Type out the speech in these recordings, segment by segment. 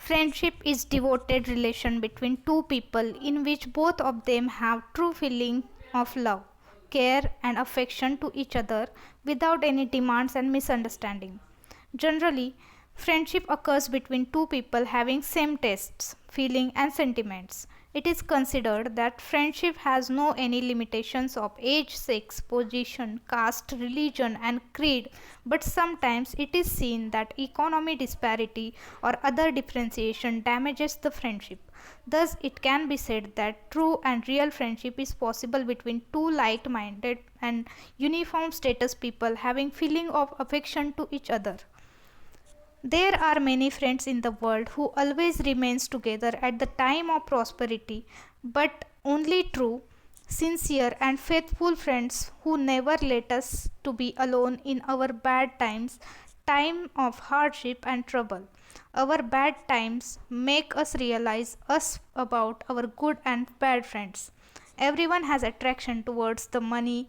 Friendship is devoted relation between two people in which both of them have true feeling of love, care and affection to each other without any demands and misunderstanding. Generally, friendship occurs between two people having same tastes, feeling and sentiments. It is considered that friendship has no any limitations of age, sex, position, caste, religion and creed, but sometimes it is seen that economy disparity or other differentiation damages the friendship. Thus, it can be said that true and real friendship is possible between two like-minded and uniform status people having feeling of affection to each other. There are many friends in the world who always remains together at the time of prosperity, but only true, sincere and faithful friends who never let us to be alone in our bad times, time of hardship and trouble. Our bad times make us realize us about our good and bad friends. Everyone has attraction towards the money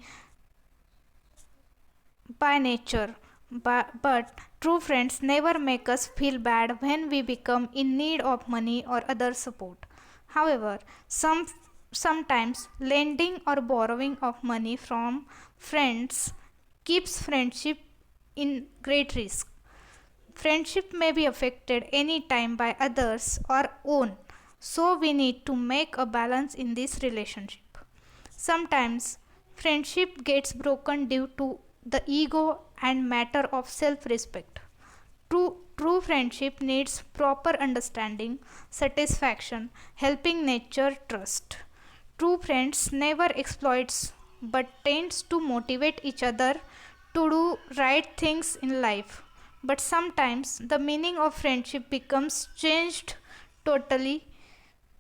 by nature, but true friends never make us feel bad when we become in need of money or other support. However, sometimes lending or borrowing of money from friends keeps friendship in great risk. Friendship may be affected any time by others or own, so we need to make a balance in this relationship. Sometimes friendship gets broken due to the ego and matter of self respect. True friendship needs proper understanding, satisfaction, helping nature, trust. True friends never exploits but tends to motivate each other to do right things in life. But sometimes the meaning of friendship becomes changed totally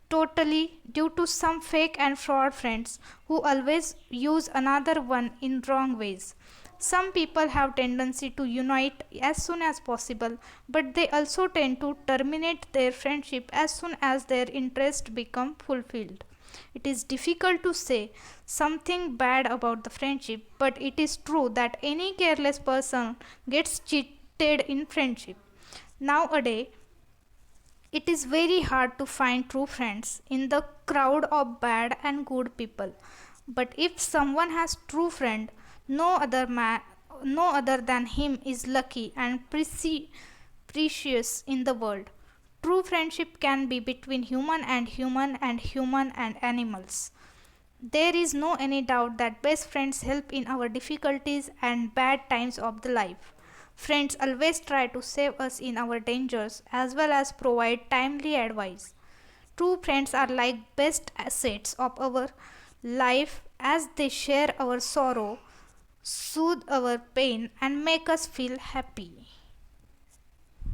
totally due to some fake and fraud friends who always use another one in wrong ways. Some people have tendency to unite as soon as possible, but they also tend to terminate their friendship as soon as their interest become fulfilled. It is difficult to say something bad about the friendship, but it is true that any careless person gets cheated in friendship. Nowadays, it is very hard to find true friends in the crowd of bad and good people. But if someone has true friend, no other than him is lucky and precious in the world. True friendship can be between human and human and animals. There is no any doubt that best friends help in our difficulties and bad times of the life. Friends always try to save us in our dangers as well as provide timely advice. True friends are like best assets of our life as they share our sorrow, soothe our pain and make us feel happy.